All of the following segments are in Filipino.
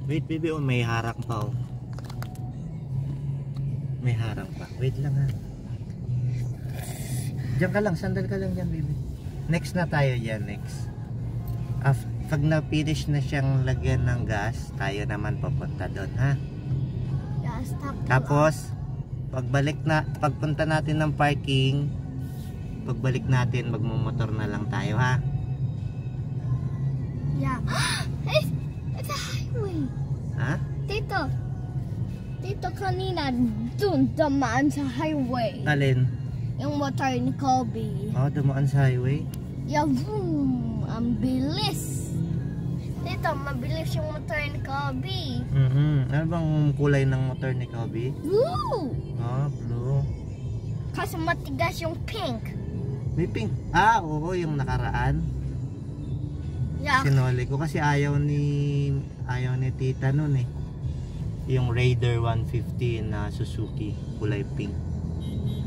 Wait, baby, oh, may harang pa, oh. May harang pa. Wait lang, ha. Diyan ka lang, sandal ka lang dyan, baby. Next na tayo dyan, next. Pag na-finish na siyang lagyan ng gas, tayo naman papunta doon, ha? Yes, tapos, pagpunta natin ng parking, pagbalik natin, magmumotor na lang tayo, ha? Yeah. It's a highway. Ha? Tito, kanina dun dumaan sa highway. Alin? Yung motor ni Kobe. Oh, dumaan sa highway? Yeah, boom! Ang bilis. Tito, mabilis yung motor ni Kobe. Ano bang kulay ng motor ni Kobe? Blue! Oh, blue. Kasi matigas yung pink. May pink. Ah, oo, yung nakaraan. Yeah. Sinoli ko kasi ayaw ni tita nun eh. Yung Raider 150 na Suzuki, kulay pink.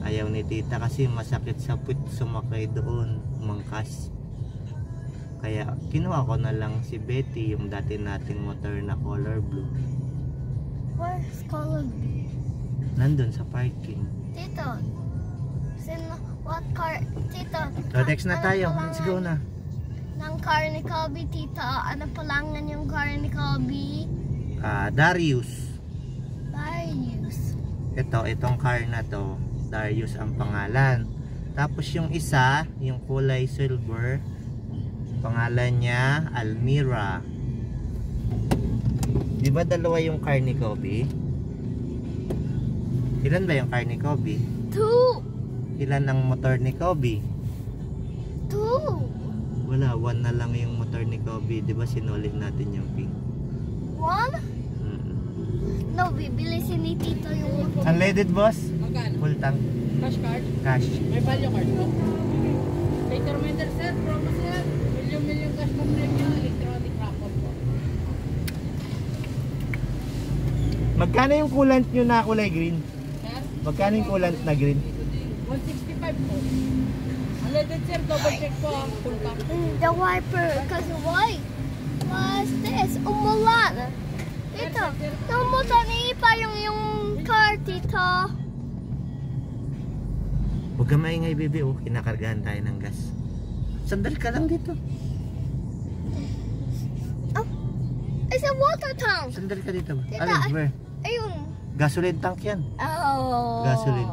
Ayaw ni tita kasi masakit sa puwit sumakay doon, umangkas. Kaya kinuha ko na lang si Betty, yung dati nating motor na color blue. Where's color blue? Nandun sa parking. Tito, what car? Tito, So next na tayo, let's go na. Ng car ni Kobe, Tito. Ano palangan yung car ni Kobe? Darius. Darius. Itong car na to, Darius ang pangalan. Tapos yung isa, yung kulay silver, pangalan niya Almira. Di ba dalawa yung car ni Kobe? Ilan ba yung car ni Kobe? 2. Ilan ang motor ni Kobe? 2. Wala, 1 na lang yung motor ni Kobe. Di ba sinulit natin yung pink? 1? No, bibilisin ni Tito yung motor. Unleaded, boss? Magkano? Full tank. Cash card? Cash. May value card po. Later reminder sir, promo sir. Million cash po premium, electronic raffle po. Magkano yung coolant nyo na kulay green? Sir? Magkano yung coolant na green? 165 po. Unleaded sir, double check po ang full tank. The wiper, because why? What's this? Umulan. Tito, namutan pa yung car, Tito. Huwag ka maingay, baby. Oh, kinakargahan tayo ng gas. Sandal ka lang dito. Oh, it's a water tank. Sandal ka dito. Tita, Alin, where? Ayun. Gasoline tank yan. Oh. Gasoline.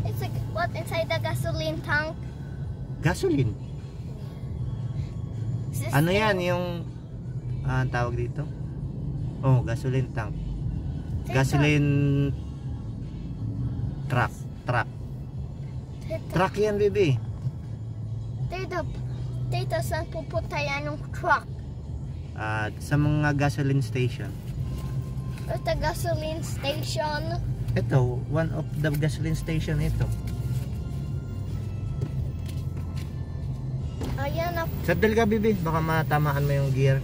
It's like what inside the gasoline tank? Gasoline. Ano yan? Yung tawag dito? Oh, gasoline tank. Gasoline truck. Truck yan, baby. Tito, saan pupunta yan yung truck? Sa mga gasoline station. At the gasoline station. Ito, one of the gasoline station ito. Ayan na. Sandal ka, baby. Baka matamaan mo yung gear.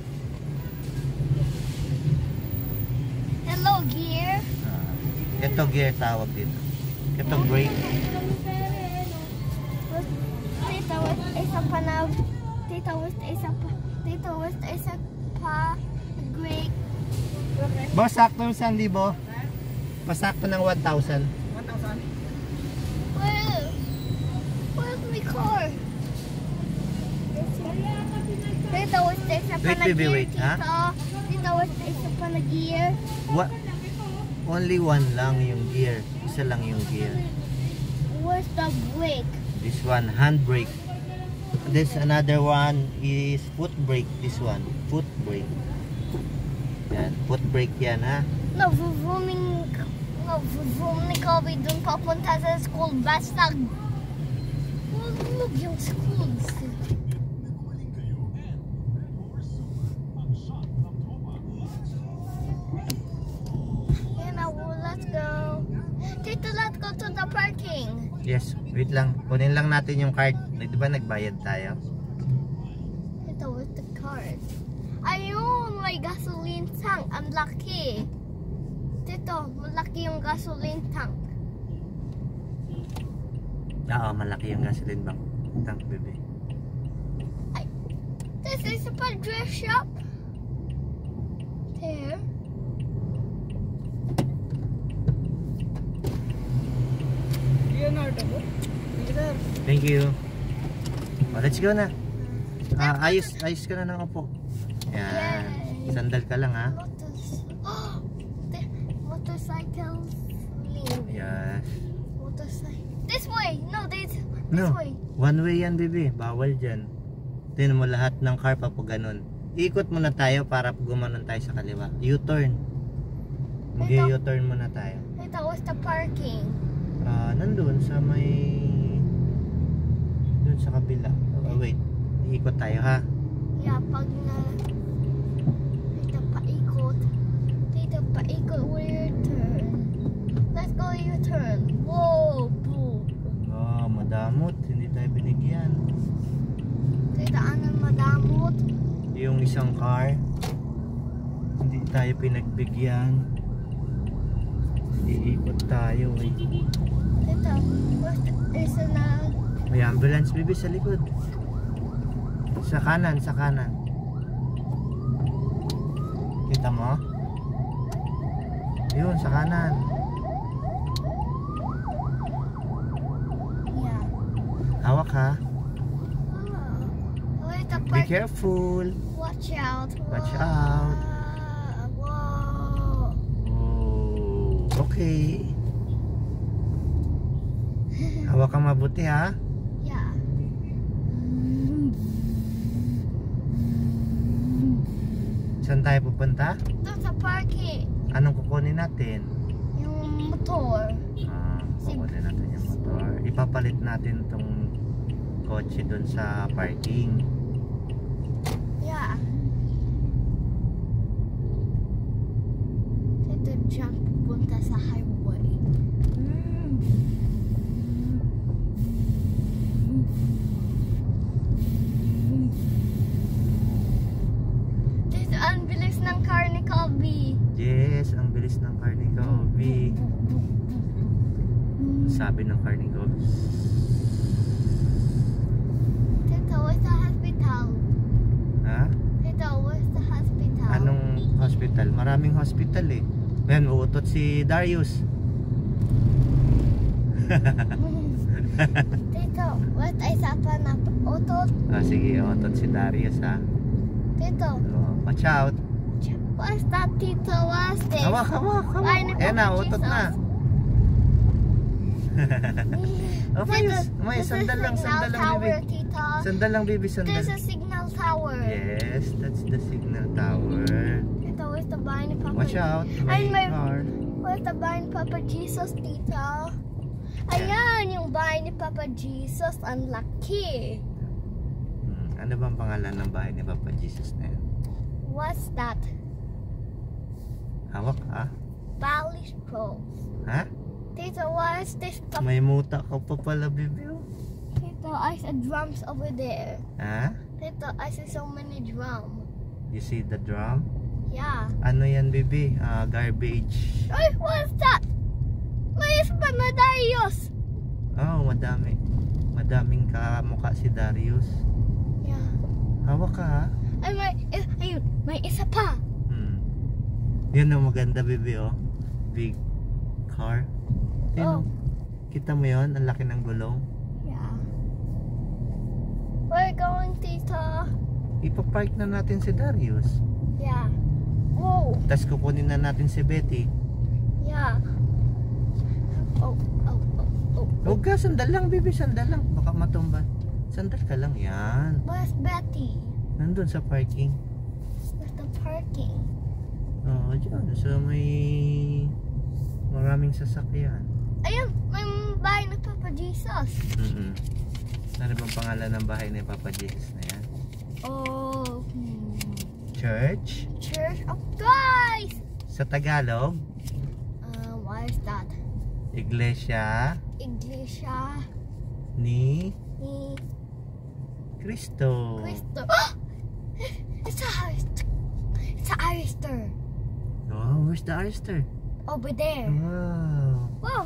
Hello, gear. Ito gear tawag dito. Ito brake. Tito, isa pa na. Tito, isa pa. Great. Boss, sakto yung 1,000. Pasakto ng 1,000. 1,000? Where's my car? Tito, isa pa Wait, na baby, gear, wait, ha? Tito, isa pa na gear. What? Only one lang yung gear. Isa lang yung gear. Where's the brake? This one, hand brake. This another one is foot brake. This one, foot brake. Yan, foot brake yan, ha? Navuvuming ni Kobe dun papunta sa school. Basta hulog yung school. Yeah, now let's go. Tito, let's go to the parking. Yes, wait lang. Kunin lang natin yung card. Di ba nagbayad tayo? Tito, with the card. Ayun, may gasoline tank. Ang laki. Tito, malaki yung gasoline tank. Oo, malaki yung gasoline tank, baby. This is a dress shop. Thank you. Oh, let's go na. Ayos ka na ng upo. Yan. Yay. Sandal ka lang, ha? The motorcycle lane. Yes. Motorcycle. This way. No, this No. way. One way yan, baby. Bawal dyan. Tingnan mo lahat ng car pa po ganun. Ikot muna tayo para gumanon tayo sa kaliwa. U-turn. U-turn muna tayo. Ito was the parking. Nandun sa may... Dun sa kabila. Wait. Ikot tayo, ha? Yeah, pag na... Dito paikot. Dito paikot. Where turn? Let's go U-turn. Whoa, boom. Madamot. Hindi tayo binigyan. Dito anong madamot? Yung isang car, hindi tayo pinagbigyan. Iikot tayo, eh. Dito. There's a... May ambulance, baby, sa likod. Sa kanan, sa kanan. Kita mo? Yun, sa kanan. Yeah. Hawak, ha? Where's the Be park? careful. Watch out. Watch out. Whoa. Oh, okay. Hawak kang mabuti, ha? Yeah. Saan tayo pupunta? Doon sa parking. Anong kukunin natin? Yung motor. Kukunin natin yung motor. Ipapalit natin tong kotse dun sa parking. Yeah. Dito dyan pupunta sa highway. Dito ang bilis ng car ni Kobe. Yes, ang bilis ng car ni Kobe. Sabi ng car ni Kobe. Dito, where's the hospital? Ha? Dito, where's the hospital? Anong hospital? Maraming hospital, eh. Ayan, uutot si Darius. Dito, what ay sapa na utot? Sige, uutot si Darius, ha? Dito. Watch out. What's that, Tito? What's this? Hawak. Ay, Ayan na, utot na. May sandal lang, tower, baby. Tito. Sandal lang, baby, sandal. There's a signal tower. Yes, that's the signal tower. Tito, where's the bahay ni Papa? Watch out, may Ay, car. Where's the bahay ni Papa Jesus, Tito? Ayan, yung bahay ni Papa Jesus. Ang laki. Ano bang pangalan ng bahay ni Papa Jesus na yun? What's that? Hawak, ha? Valley Scrolls. Ha? Tito, what is this? May muta ka pa pala, baby. Tito, I see drums over there. Ha? Tito, I see so many drums. You see the drum? Yeah. Ano yan, baby? Garbage. Ay, what's that? May pa na Darius. Oh, madami. Madaming kamukha si Darius. Yeah. Hawak ka, ha? Ay, ayun, may isa pa. Yan ang maganda, baby, oh. Big car. Yan, Oh. Kita mo yon, ang laki ng gulong. Yeah. We're going, Tito. Ipapark na natin si Darius. Yeah. Whoa. Tapos kukunin na natin si Betty. Yeah. Oh. Huwag ka, sandal lang, baby, sandal lang. Baka matumba. Sandal ka lang, yan. Where's Betty? Nandun sa parking. Where's the parking? Oo, dyan. So may maraming sasakyan. Ayun, may bahay ng Papa Jesus. Ano bang pangalan ng bahay ni Papa Jesus na yan? Oh. Church? Church of Christ. Sa Tagalog? What is that? Iglesia Iglesia ni ni Cristo. Cristo. It's a Arister. It's a Arister. Oh, where's the Arister? Over there. Wow. Wow.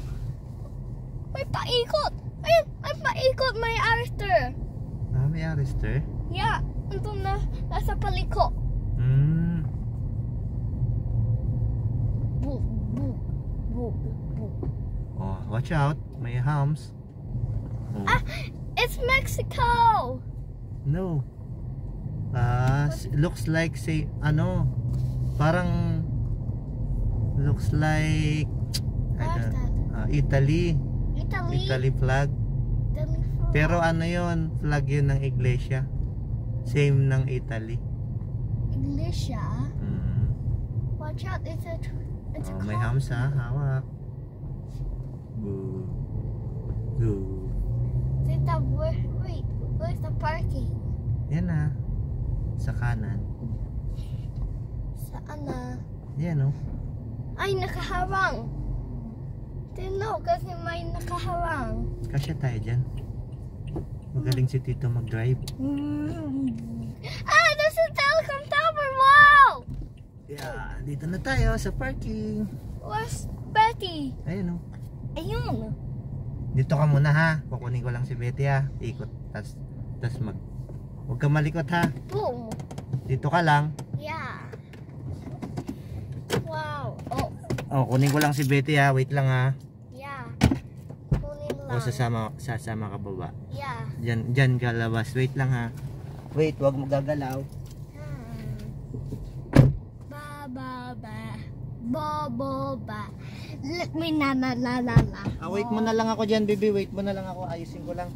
May paikot. Ayun, may paikot, may Arister. May Arister? Yeah, nandun na, nasa paliko. Boop, boop, boop, boop. Oh, watch out. May hams. Oh. It's Mexico. No. Looks like parang looks like Where's that? Italy. Italy. Italy flag. Italy flag. Pero ano yun? Flag yun ng iglesia. Same ng Italy. Iglesia. Mm. Watch out, it's a Oh, may car. hamsa. Hawak. Boo. Boo. Tita, wait, where's the parking? Yan na. Sa kanan. Saan na? Yan, oh. Ay, nakaharang. Tino, kasi may nakaharang. Kasya tayo dyan. Magaling si Tito mag-drive. Ah, there's a telecom tower, wow! Yeah, dito na tayo sa parking. Where's Betty? Ayun, oh. Ayun. Dito ka muna, ha. Kukunin ko lang si Betty, ha. Ikot. Tas huwag ka malikot, ha. Boom. Dito ka lang. Yeah. Wow. Oh, Oh, kunin ko lang si Betty, ha. Wait lang, ha. yeah. Kunin lang. O, sasama ka baba. Yeah. Dyan ka labas. Wait lang, ha. Wait, huwag mo gagalaw. Ba. Let me na. Wait mo na lang ako dyan, baby. Wait mo na lang ako. Ayusin ko lang.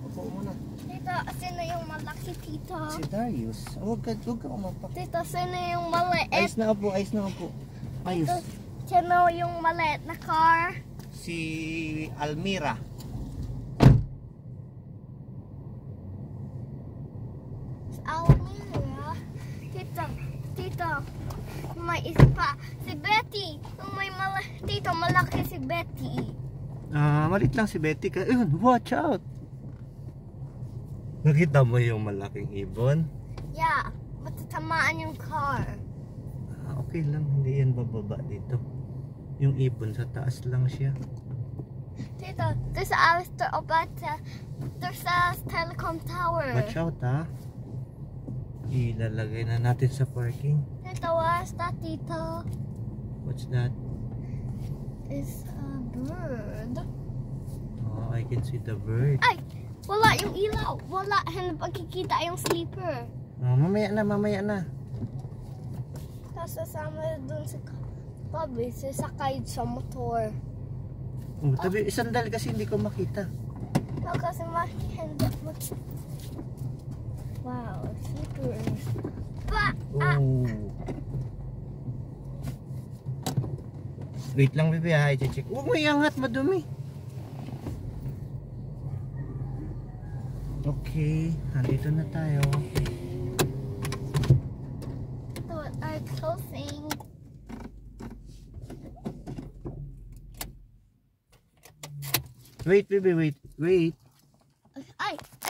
Upo muna. Tito, sino yung malaki, Tito? Si Darius. Huwag ka umapak. Tito, sino yung maliit? Ayos na upo. Ayos. Tito, sino yung maliit na car? Si Almira. Almira. Tito, may isa pa. Si Betty. Yung may Tito, malaki si Betty. Malit lang si Betty. Ayun, watch out. Nakita mo yung malaking ibon? Yeah, matatamaan yung car. Okay lang, hindi yan bababa dito. Yung ibon sa taas lang siya. Tito, there's a telecom tower. Watch out, ha. Ilalagay na natin sa parking. Tito, what's that, Tito? What's that? It's a bird. Oh, I can see the bird. Ay! Wala yung ilaw. Wala. Hindi pagkikita yung sleeper. Oh, mamaya na. Tapos sasama dun sa Bobby, sasakay sa motor. Oh, tabi, sandal kasi hindi ko makita. No, kasi hindi mo. Wow, sleepers. Oh. Wait lang, baby, ha. I-check. Huwag mo iangat, madumi. Okay, nandito na tayo. Doors are closing. Wait, baby, wait. Ay!